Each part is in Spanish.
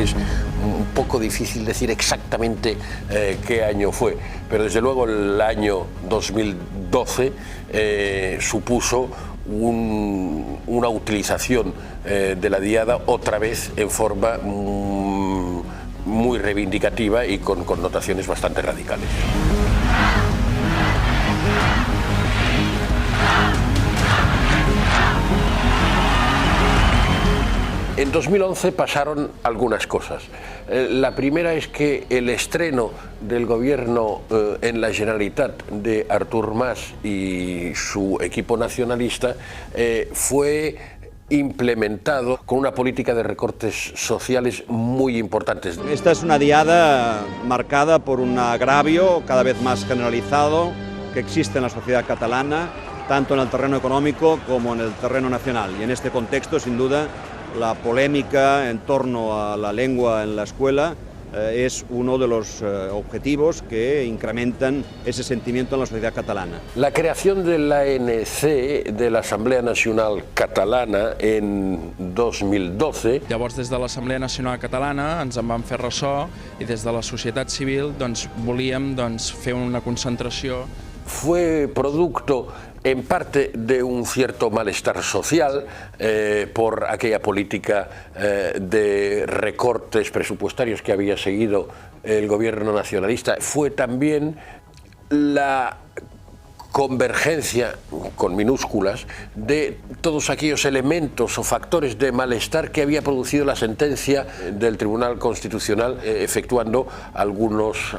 es un poco difícil decir exactamente qué año fue, pero desde luego el año 2012 supuso una utilización de la diada otra vez en forma muy reivindicativa y con connotaciones bastante radicales. En 2011 pasaron algunas cosas. La primera es que el estreno del gobierno en la Generalitat de Artur Mas y su equipo nacionalista fue implementado con una política de recortes sociales muy importantes. Esta es una diada marcada por un agravio cada vez más generalizado que existe en la sociedad catalana, tanto en el terreno económico como en el terreno nacional. Y en este contexto, sin duda, la polémica en torno a la lengua en la escuela es uno de los objetivos que incrementan ese sentimiento en la sociedad catalana. La creación de la ANC, de la Asamblea Nacional Catalana, en 2012... Llavors, des de l'Assemblea Nacional Catalana ens en vam fer ressò i des de la societat civil volíem fer una concentració. Fue producto en parte de un cierto malestar social por aquella política de recortes presupuestarios que había seguido el gobierno nacionalista. Fue también la convergencia, con minúsculas, de todos aquellos elementos o factores de malestar que había producido la sentencia del Tribunal Constitucional, efectuando algunos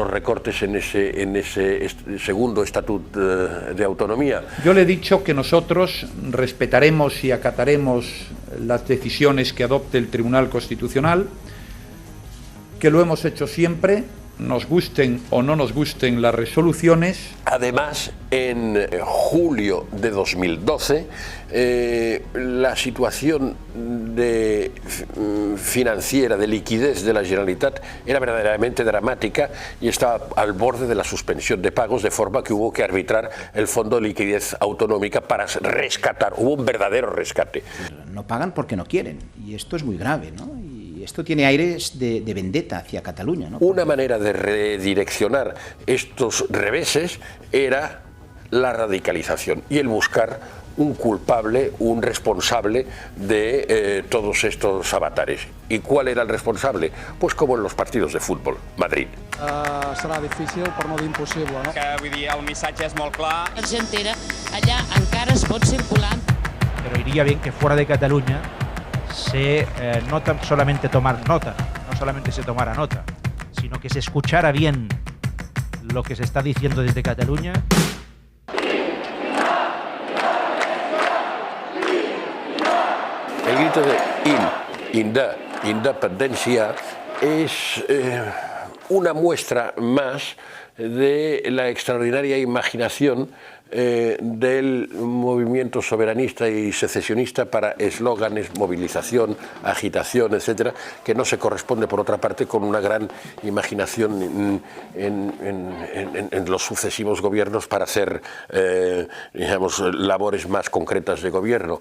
recortes en ese segundo Estatut de Autonomía. Yo le he dicho que nosotros respetaremos y acataremos las decisiones que adopte el Tribunal Constitucional, que lo hemos hecho siempre, nos gusten o no nos gusten las resoluciones. Además, en julio de 2012, la situación financiera, de liquidez de la Generalitat era verdaderamente dramática y estaba al borde de la suspensión de pagos, de forma que hubo que arbitrar el Fondo de Liquidez Autonómica para rescatar. Hubo un verdadero rescate. No pagan porque no quieren, y esto es muy grave, ¿no? Y esto tiene aires de vendetta hacia Cataluña, ¿no? Una manera de redireccionar estos reveses era la radicalización y el buscar un culpable, un responsable de todos estos avatares. ¿Y cuál era el responsable? Pues como en los partidos de fútbol, Madrid. Serà difícil, per no dir impossible, no? Que vull dir, el missatge és molt clar. Argentera, allá encara es pot circular. Pero iría bien que fuera de Cataluña no solamente tomar nota, no solamente se tomara nota, sino que se escuchara bien lo que se está diciendo desde Cataluña. El grito de independencia es una muestra más de la extraordinaria imaginación del movimiento soberanista y secesionista para eslóganes, movilización, agitación, etcétera, que no se corresponde, por otra parte, con una gran imaginación en los sucesivos gobiernos para hacer, digamos, labores más concretas de gobierno.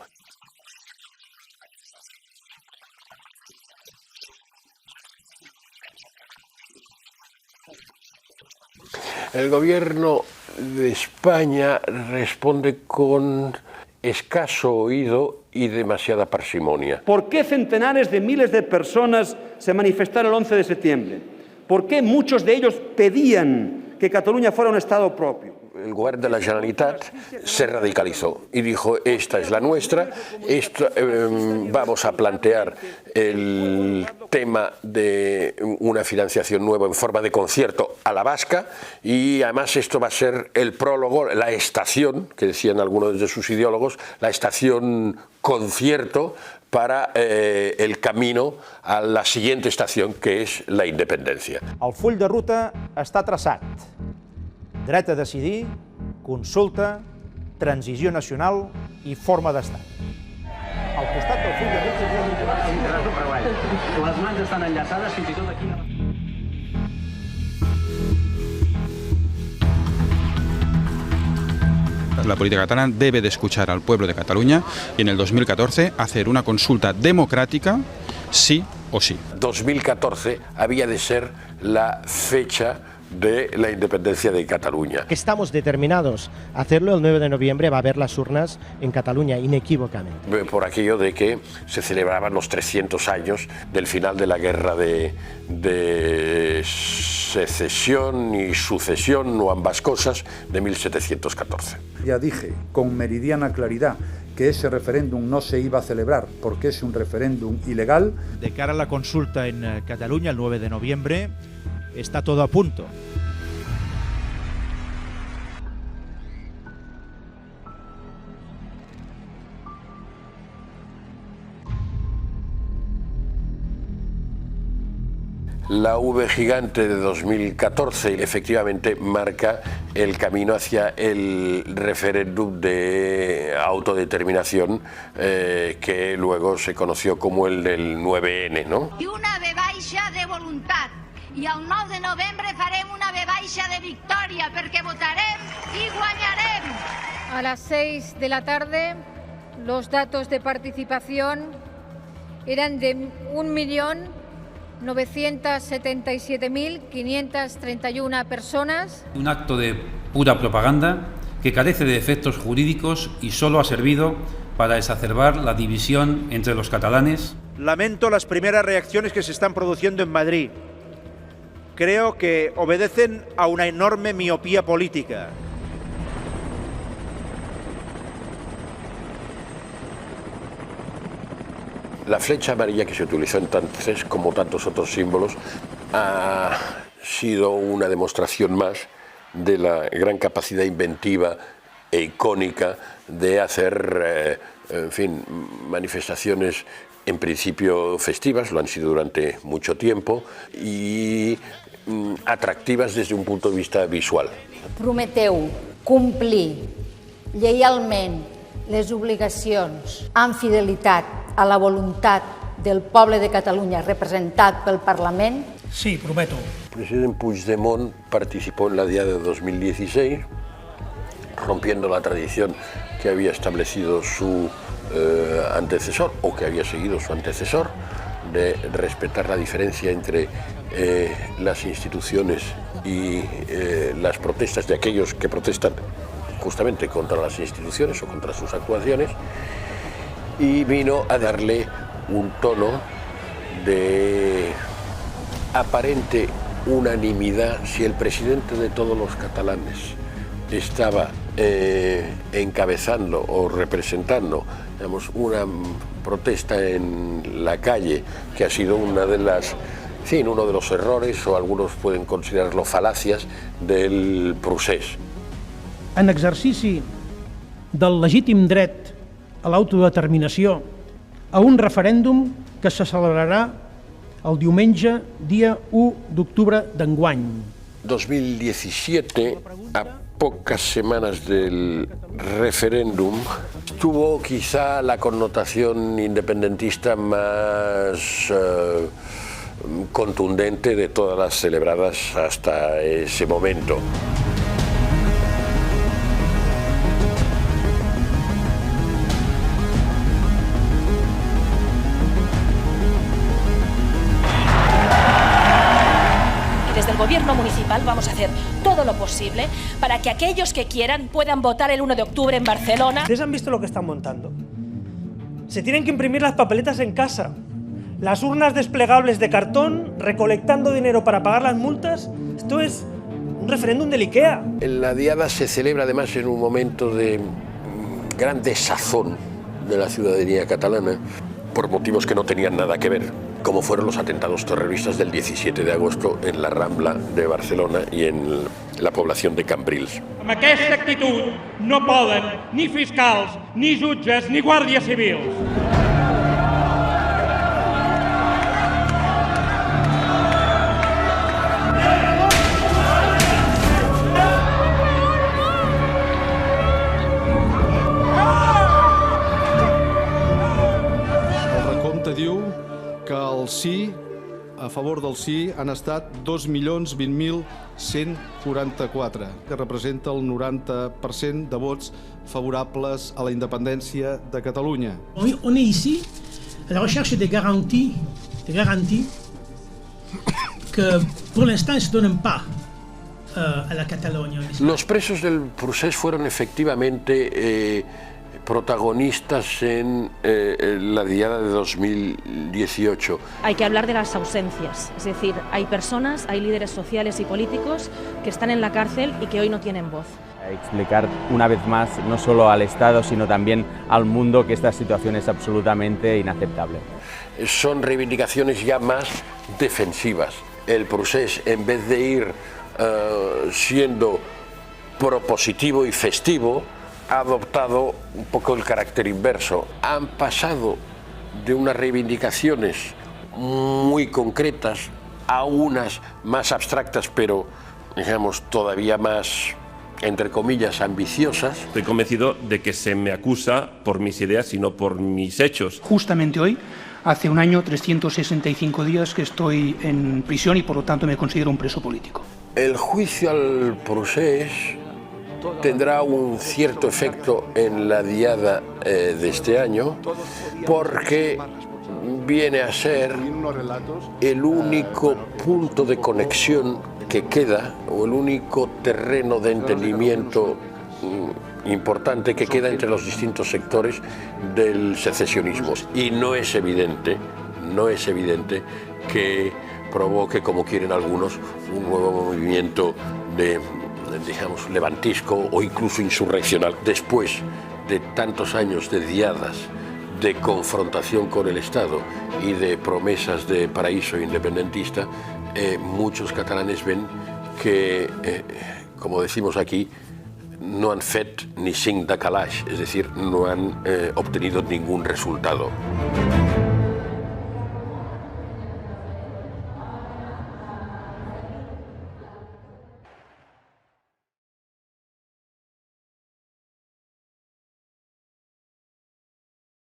El gobierno de España responde con escaso oído y demasiada parsimonia. ¿Por qué centenares de miles de personas se manifestaron el 11 de septiembre? ¿Por qué muchos de ellos pedían que Cataluña fuera un Estado propio? El gobierno de la Generalitat se radicalizó y dijo: esta es la nuestra, vamos a plantear el tema de una financiación nueva en forma de concierto a la vasca, y además esto va a ser el prólogo, la estación, que decían algunos de sus ideólogos, la estación concierto para el camino a la siguiente estación, que és la independència. El full de ruta està traçat. Dret a decidir, consulta, transició nacional i forma d'estat. Al costat del full de ruta... Les mans estan enllaçades fins i tot aquí... La política catalana debe de escuchar al pueblo de Cataluña y en el 2014 hacer una consulta democrática si o sí. 2014 había de ser la fecha de la independencia de Cataluña. Estamos determinados a hacerlo. El 9 de noviembre va a haber las urnas en Cataluña, inequívocamente. Por aquello de que se celebraban los 300 años del final de la guerra de secesión y sucesión, o ambas cosas, de 1714. Ya dije con meridiana claridad que ese referéndum no se iba a celebrar porque es un referéndum ilegal. De cara a la consulta en Cataluña el 9 de noviembre, está todo a punto. La V gigante de 2014 efectivamente marca el camino hacia el referéndum de autodeterminación que luego se conoció como el del 9N, ¿no? I una V baixa de voluntat. I el 9 de novembre farem una V baixa de victòria perquè votarem y guanyarem. A las 6 de la tarde, los datos de participación eran de 1.977.531 personas. Un acto de pura propaganda que carece de efectos jurídicos y solo ha servido para exacerbar la división entre los catalanes. Lamento las primeras reacciones que se están produciendo en Madrid. Creo que obedecen a una enorme miopía política. La flecha amarilla que se utilizó entonces, como tantos otros símbolos, ha sido una demostración más de la gran capacidad inventiva e icónica de hacer, en fin, manifestaciones en principio festivas, lo han sido durante mucho tiempo, y atractivas desde un punto de vista visual. Prometeu complir lleialment les obligacions amb fidelitat a la voluntat del poble de Catalunya representat pel Parlament? Sí, prometo. El presidente Puigdemont participó en la Diada de 2016, rompiendo la tradición que había establecido su antecesor, o que había seguido su antecesor, de respetar la diferencia entre las instituciones y las protestas de aquellos que protestan justamente contra las instituciones o contra sus actuaciones, y vino a darle un tono de aparente unanimidad. Si el presidente de todos los catalanes estaba encabezando o representando, digamos, una protesta en la calle, que ha sido una de las, sí, uno de los errores, o algunos pueden considerarlo falacias, del procés. En exercici del legítim dret a l'autodeterminació, a un referèndum que se celebrarà el diumenge, dia 1 d'octubre d'enguany. 2017, a pocas semanas del referéndum, tuvo quizá la connotación independentista más contundente de todas las celebradas hasta ese momento. Desde el gobierno municipal vamos a hacer todo lo posible para que aquellos que quieran puedan votar el 1 de octubre en Barcelona. ¿Ustedes han visto lo que están montando? Se tienen que imprimir las papeletas en casa, las urnas desplegables de cartón, recolectando dinero para pagar las multas. Esto es un referéndum del IKEA. La Diada se celebra además en un momento de gran desazón de la ciudadanía catalana, por motivos que no tenían nada que ver, como fueron los atentados terroristas del 17 de agosto en la Rambla de Barcelona y en la población de Cambrils. Amb aquesta actitud no poden ni fiscals, ni jutges, ni guàrdies civils. Diu que el sí, a favor del sí, han estat 2.020.144, que representa el 90% de vots favorables a la independència de Catalunya. On est ici à la recherche des garanties te garantis que pour l'instant ne se donnent pas a la Cataluña. Los presos del procés fueron efectivamente protagonistas en la diada de 2018. Hay que hablar de las ausencias, es decir, hay personas, hay líderes sociales y políticos que están en la cárcel y que hoy no tienen voz. Explicar una vez más, no solo al Estado, sino también al mundo, que esta situación es absolutamente inaceptable. Son reivindicaciones ya más defensivas. El procés, en vez de ir siendo propositivo y festivo, ha adoptado un poco el carácter inverso. Han pasado de unas reivindicaciones muy concretas a unas más abstractas, pero digamos todavía más, entre comillas, ambiciosas. Estoy convencido de que se me acusa por mis ideas y no por mis hechos. Justamente hoy, hace un año, 365 días que estoy en prisión y por lo tanto me considero un preso político. El juicio al procés tendrá un cierto efecto en la diada de este año, porque viene a ser el único punto de conexión que queda, o el único terreno de entendimiento importante que queda entre los distintos sectores del secesionismo. Y no es evidente que provoque, como quieren algunos, un nuevo movimiento de, digamos, levantisco o incluso insurreccional. Después de tantos años de diadas, de confrontación con el Estado y de promesas de paraíso independentista, muchos catalanes ven que, como decimos aquí, no han fet ni cinc de calaix, es decir, no han obtenido ningún resultado.